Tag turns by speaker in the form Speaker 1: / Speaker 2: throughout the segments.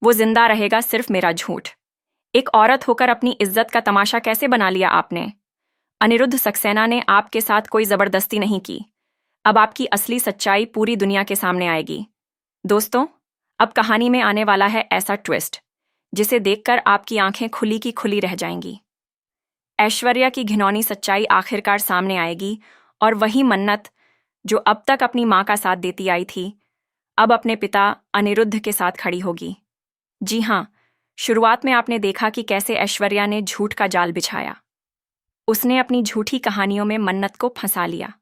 Speaker 1: वो जिंदा रहेगा सिर्फ मेरा झूठ। एक औरत होकर अपनी इज्जत का तमाशा कैसे बना लिया आपने? अनिरुद्ध सक्सेना ने आपके साथ कोई जबरदस्ती नहीं की। अब आपकी असली सच्चाई पूरी दुनिया के सामने आएगी। दोस्तों, अब कहानी में आने वाला है ऐसा ट्विस्ट जिसे देखकर आपकी आंखें खुली की खुली रह जाएंगी। ऐश्वर्या की घिनौनी सच्चाई आखिरकार सामने आएगी और वही मन्नत जो अब तक अपनी मां का साथ देती आई थी, अब अपने पिता अनिरुद्ध के साथ खड़ी होगी। जी हां, शुरुआत में आपने देखा कि कैसे ऐश्वर्या ने झूठ का जाल बिछाया। उसने अपनी झूठी कहानियों में मन्नत को फंसा लिया।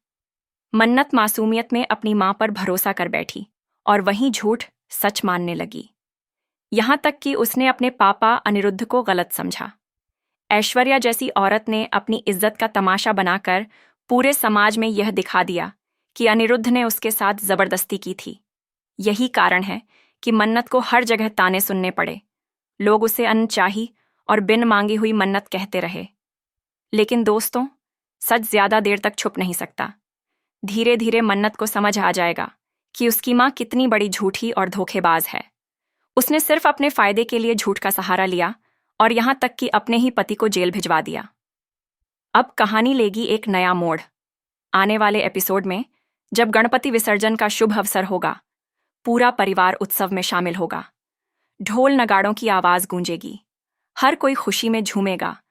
Speaker 1: मन्नत मासूमियत में अपनी मां पर भरोसा कर बैठी और वहीं झूठ सच मानने लगी। यहां तक कि उसने अपने पापा अनिरुद्ध को गलत समझा। ऐश्वर्या जैसी औरत ने अपनी इज्जत का तमाशा बनाकर पूरे समाज में यह दिखा दिया कि अनिरुद्ध ने उसके साथ जबरदस्ती की थी। यही कारण है कि मन्नत को हर जगह ताने सुनने पड़े। लोग उसे अनचाही और बिन मांगी हुई मन्नत कहते रहे। लेकिन दोस्तों, सच ज्यादा देर तक छुप नहीं सकता। धीरे धीरे मन्नत को समझ आ जाएगा कि उसकी मां कितनी बड़ी झूठी और धोखेबाज है। उसने सिर्फ अपने फायदे के लिए झूठ का सहारा लिया और यहां तक कि अपने ही पति को जेल भिजवा दिया। अब कहानी लेगी एक नया मोड़। आने वाले एपिसोड में जब गणपति विसर्जन का शुभ अवसर होगा, पूरा परिवार उत्सव में शामिल होगा। ढोल नगाड़ों की आवाज गूंजेगी, हर कोई खुशी में झूमेगा।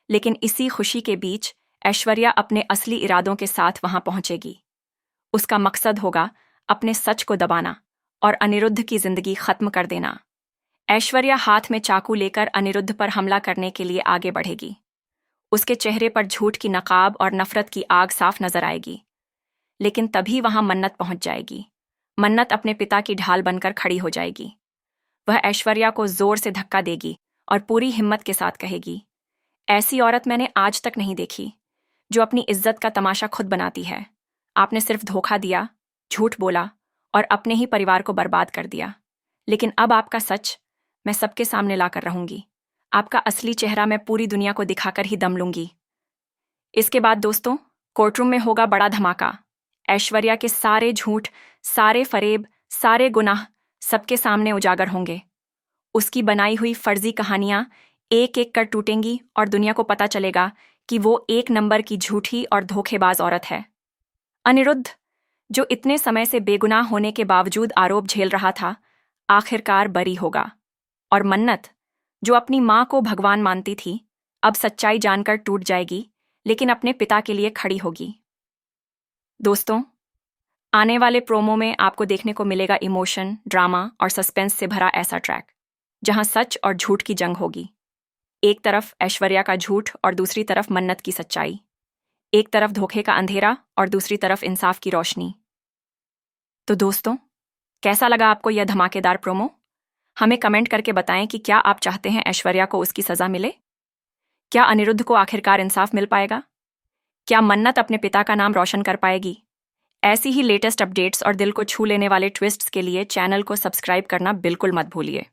Speaker 1: लेकिन इसी खुशी के बीच ऐश्वर्या अपने असली इरादों के साथ वहां पहुंचेगी। उसका मकसद होगा अपने सच को दबाना और अनिरुद्ध की जिंदगी खत्म कर देना। ऐश्वर्या हाथ में चाकू लेकर अनिरुद्ध पर हमला करने के लिए आगे बढ़ेगी। उसके चेहरे पर झूठ की नकाब और नफरत की आग साफ नजर आएगी। लेकिन तभी वहां मन्नत पहुंच जाएगी। मन्नत अपने पिता की ढाल बनकर खड़ी हो जाएगी। वह ऐश्वर्या को जोर से धक्का देगी और पूरी हिम्मत के साथ कहेगी, ऐसी औरत मैंने आज तक नहीं देखी जो अपनी इज्जत का तमाशा खुद बनाती है। आपने सिर्फ धोखा दिया, झूठ बोला और अपने ही परिवार को बर्बाद कर दिया। लेकिन अब आपका सच मैं सबके सामने लाकर रहूंगी। आपका असली चेहरा मैं पूरी दुनिया को दिखाकर ही दम लूंगी। इसके बाद दोस्तों, कोर्टरूम में होगा बड़ा धमाका। ऐश्वर्या के सारे झूठ, सारे फरेब, सारे गुनाह सबके सामने उजागर होंगे। उसकी बनाई हुई फर्जी कहानियां एक एक कर टूटेंगी और दुनिया को पता चलेगा कि वो एक नंबर की झूठी और धोखेबाज औरत है। अनिरुद्ध, जो इतने समय से बेगुनाह होने के बावजूद आरोप झेल रहा था, आखिरकार बरी होगा। और मन्नत, जो अपनी मां को भगवान मानती थी, अब सच्चाई जानकर टूट जाएगी, लेकिन अपने पिता के लिए खड़ी होगी। दोस्तों, आने वाले प्रोमो में आपको देखने को मिलेगा इमोशन, ड्रामा और सस्पेंस से भरा ऐसा ट्रैक जहां सच और झूठ की जंग होगी। एक तरफ ऐश्वर्या का झूठ और दूसरी तरफ मन्नत की सच्चाई। एक तरफ धोखे का अंधेरा और दूसरी तरफ इंसाफ की रोशनी। तो दोस्तों, कैसा लगा आपको यह धमाकेदार प्रोमो? हमें कमेंट करके बताएं कि क्या आप चाहते हैं ऐश्वर्या को उसकी सजा मिले? क्या अनिरुद्ध को आखिरकार इंसाफ मिल पाएगा? क्या मन्नत अपने पिता का नाम रोशन कर पाएगी? ऐसी ही लेटेस्ट अपडेट्स और दिल को छू लेने वाले ट्विस्ट्स के लिए चैनल को सब्सक्राइब करना बिल्कुल मत भूलिए।